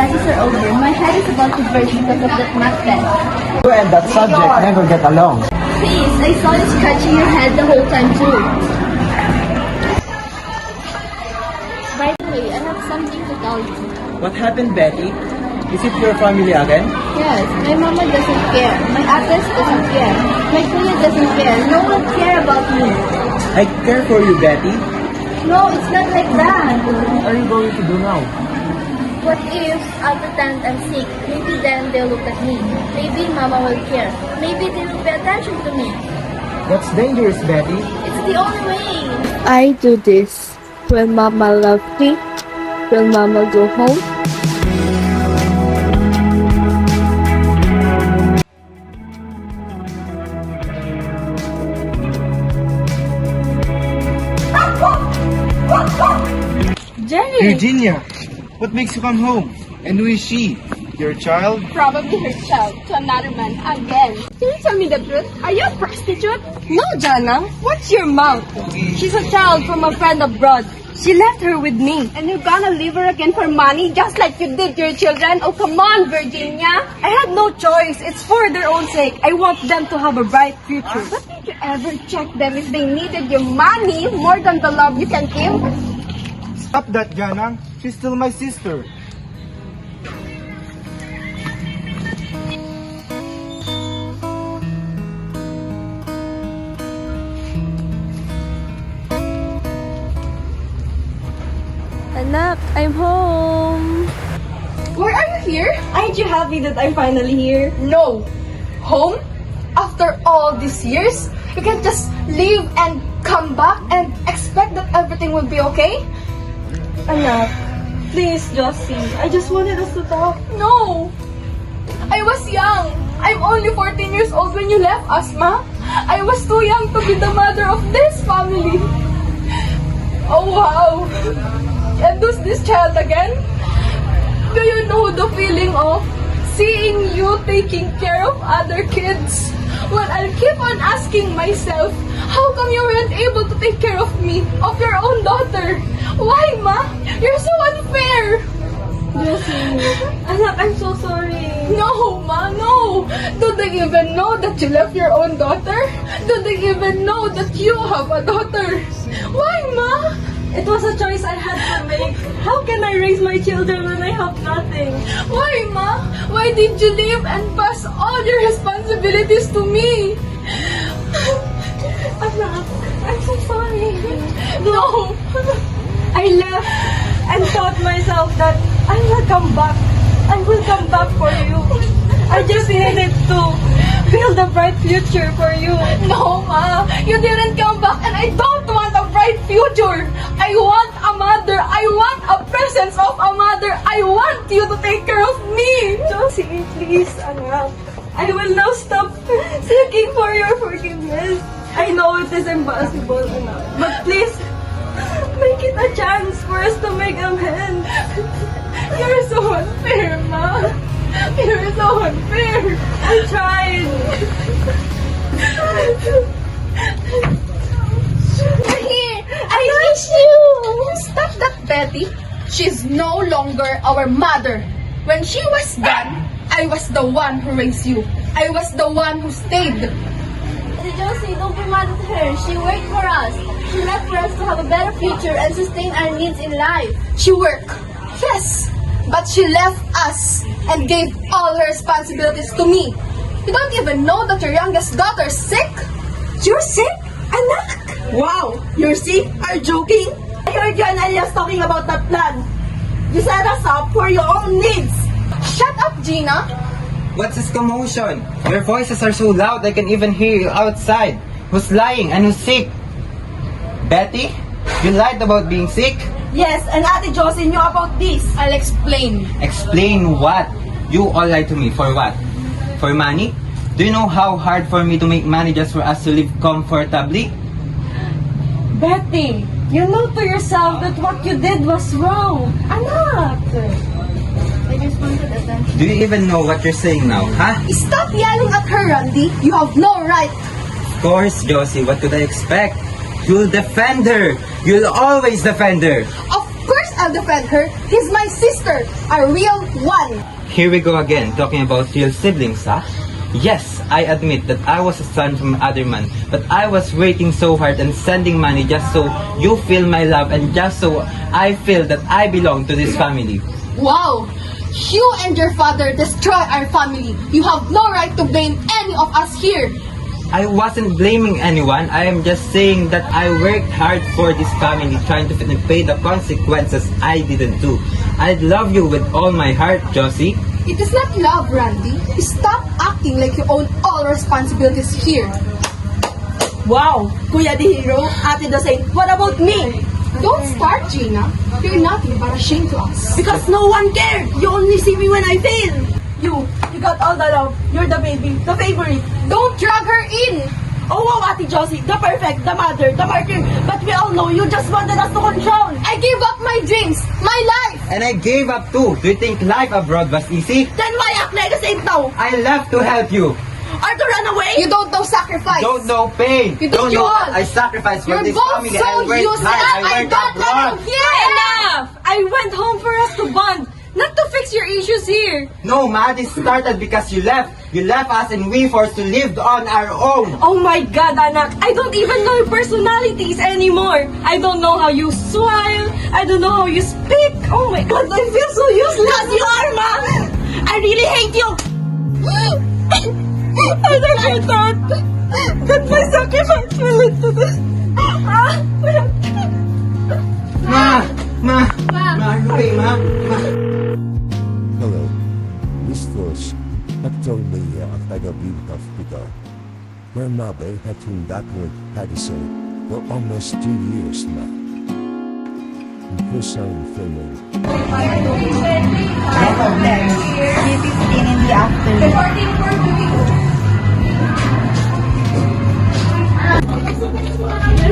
classes are over. My head is about to burst because of that math test. You and that subject never get along. Please, I saw you scratching your head the whole time too. By the way, I have something to tell you. What happened, Betty? Is it your family again? Yes, my mama doesn't care. My ates doesn't care. My kuya doesn't care. No one care about me. I care for you, Betty. No, it's not like that. What are you going to do now? What if I'll pretend I'm sick? Maybe then they'll look at me. Maybe mama will care. Maybe they will pay attention to me. That's dangerous, Betty. It's the only way. I do this. Will mama love me? Will mama go home? Jenny! Virginia, what makes you come home? And who is she? Your child? Probably her child to another man again. Can you tell me the truth? Are you a prostitute? No, Jana. What's your mouth? She's a child from a friend abroad. She left her with me. And you're gonna leave her again for money just like you did your children? Oh, come on, Virginia! I had no choice. It's for their own sake. I want them to have a bright future. But did you ever check them if they needed your money more than the love you can give? Stop that, Jana. She's still my sister. Anak, I'm home. Why are you here? Aren't you happy that I'm finally here? No. Home? After all these years? You can't just leave and come back and expect that everything will be okay? Anak, please, Josie. I just wanted us to talk. No! I was young. I'm only 14 years old when you left us, Ma. I was too young to be the mother of this family. Oh, wow. And who's this child again? Do you know the feeling of seeing you taking care of other kids? Well, I'll keep on asking myself, how come you weren't able to take care of me, of your own daughter? Why, Ma? You're so unfair. Josie, anak, I'm so sorry. No, Ma, no. Do they even know that you left your own daughter? Do they even know that you have a daughter? Why, Ma? It was a choice I had to make. How can I raise my children when I have nothing? Why, Ma? Why did you leave and pass all your responsibilities to me? Anak, I'm so sorry. No. I left and thought myself that I will come back. I will come back for you. I just needed to build a bright future for you. No, Ma. You didn't come back and I don't want a bright future. I want a mother. I want a presence of a mother. I want you to take care of me. Josie, please, anak. I will now stop seeking for your forgiveness. I know it is impossible, anak. But please, make it a chance for us to make amends. You're so unfair, Ma. You're so unfair. I tried. Here, I miss you. Stop that, Betty. She's no longer our mother. When she was gone, I was the one who raised you. I was the one who stayed. Josie, don't be mad at her. She worked for us. She left for us to have a better future and sustain our needs in life. She worked, yes, but she left us and gave all her responsibilities to me. You don't even know that your youngest daughter's sick? You're sick? Anak! Wow! You're sick? Are you joking? I heard you and Elias talking about that plan. You set us up for your own needs. Shut up, Gina. What's this commotion? Your voices are so loud I can even hear you outside. Who's lying and who's sick? Betty? You lied about being sick? Yes, and Ate Josie knew about this. I'll explain. Explain what? You all lied to me. For what? For money? Do you know how hard for me to make money just for us to live comfortably? Betty, you know to yourself that what you did was wrong. Anak! I just wanted attention. Do you even know what you're saying now, huh? Stop yelling at her, Randy. You have no right. Of course, Josie, what could I expect? You'll defend her. You'll always defend her. Of course I'll defend her. He's my sister, a real one. Here we go again, talking about real siblings, huh? Yes, I admit that I was a son from other man, but I was waiting so hard and sending money just so you feel my love and just so I feel that I belong to this family. Wow! You and your father destroyed our family. You have no right to blame any of us here. I wasn't blaming anyone. I am just saying that I worked hard for this family, trying to pay the consequences I didn't do. I love you with all my heart, Josie. It is not love, Randy. Stop acting like you own all responsibilities here. Wow! Kuya the Hero, Ate the Saint, what about me? Don't start, Gina. You're nothing but a shame to us. Because no one cared! You only see me when I fail! You got all the love. You're the baby, the favorite. Don't drag her in. Oh wow, Ate Josie, the perfect, the mother, the martyr. But we all know you just wanted us to control. I gave up my dreams, my life. And I gave up too. Do you think life abroad was easy? Then why act like a saint now? I left to help you. Or to run away? You don't know sacrifice. Don't know pain. You think don't you know want. what I sacrificed for You're this both family. so I worked useless. hard. I went don't abroad. let you hear. Enough! I went home for us to bond, not to fix your issues here. No, Ma, this started because you left. You left us and we forced to live on our own. Oh my God, anak! I don't even know your personalities anymore. I don't know how you smile. I don't know how you speak. Oh my God, I feel so useless. Because you are, Ma! I really hate you! I never thought that my sacrifice will lead to this. Ma, are you okay, Ma? Hello, this was actually a Tagalog hospital. My mother had been battling Addison for almost 2 years now. The first time family.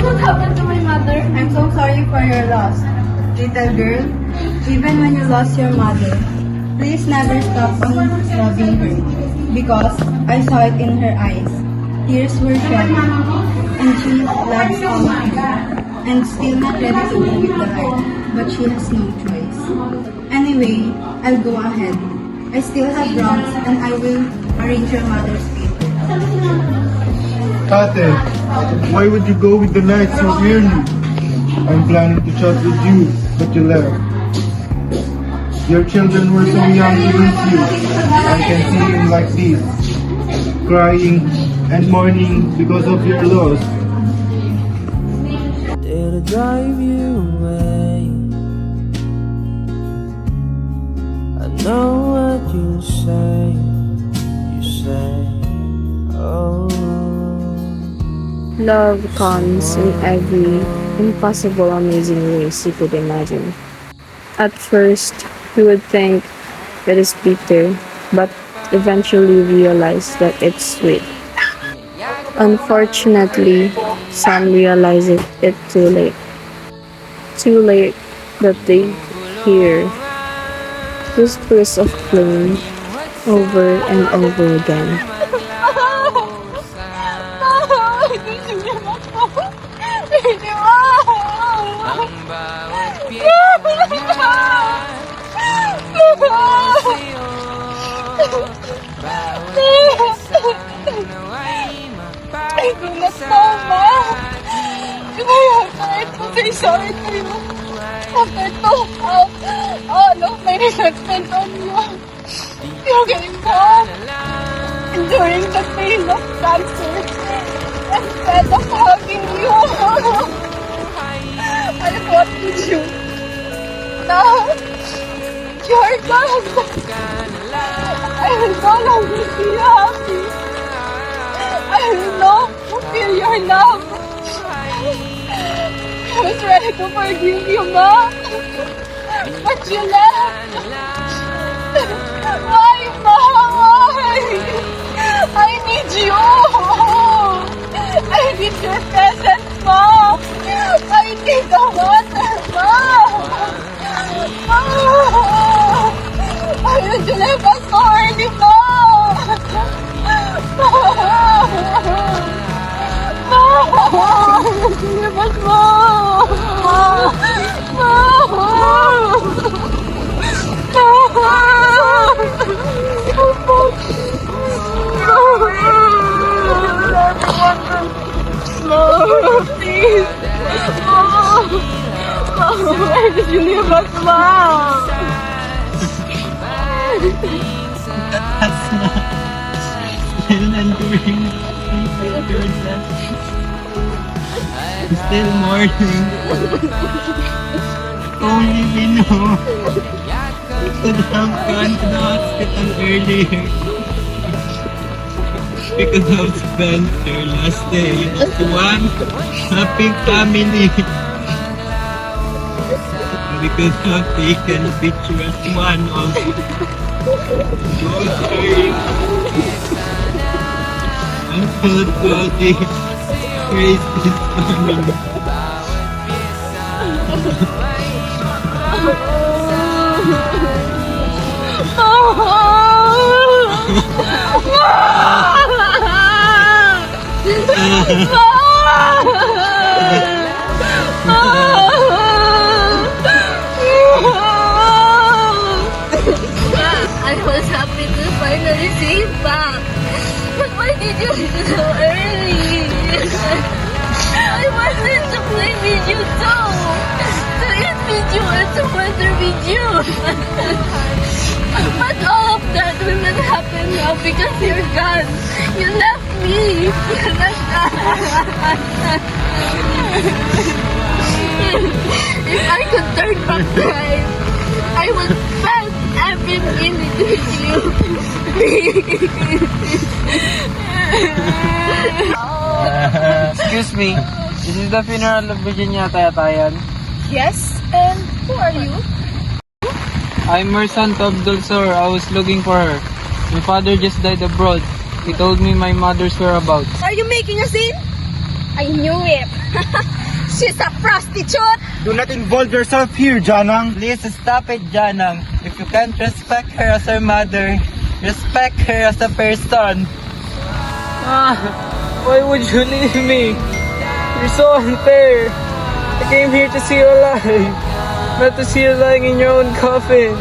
What happened to my mother? I'm so sorry for your loss, little girl. Even when you lost your mother, please never stop on loving her, because I saw it in her eyes. Tears were shed, and she loves all of you, and still not ready to go with the heart, but she has no choice. Anyway, I'll go ahead. I still have bronze, and I will arrange your mother's paper. Ate, why would you go with the night so early? I'm planning to chat with you, but you left. Your children were so young to lose you. I can see him like this, crying and mourning because of your loss. Did I drive you away? I know what you say, oh. Love comes in every impossible, amazing ways you could imagine. At first, you would think it is bitter, but eventually realize that it's sweet. Unfortunately, some realize it too late. Too late that they hear whispers of pain over and over again. I do not know, Ma. I have tried to say sorry to you after all of my resentment on you. You're getting back, enduring the pain of cancer instead of hugging you. I fought with you. Now, you're gone. I will no longer be happy. I will not feel your love. I was ready to forgive you, Ma. But you left. Why, Ma? Why? I need you. I need your presence, Ma. I need the water, Ma. Why did you leave us so early, Ma? Leave us, Ma. Please! Mom! Mom, why did you leave us, Mom? Still mourning. Only we know. Could have gone to the hospital earlier. We could have spent our last day as one happy family. We could have taken a picture as one of those and felt proudly praise this family. I was happy to finally see you back. But why did you leave so early? I wanted to play with you too. To eat with you and to wander with you. But all of that will not happen now because you're gone. You left me. You left us. If I could turn back time, I would spend every minute with you. Excuse me, this is the funeral of Virginia Tayatayan. Yes, and who are you? I'm her son to Abdul Sor. I was looking for her. My father just died abroad. He told me my mother's whereabouts. Are you making a scene? I knew it. She's a prostitute. Do not involve yourself here, Janang. Please stop it, Janang. If you can't respect her as her mother, respect her as a person. Why would you leave me? You're so unfair. I came here to see you alive, not to see you lying in your own coffin.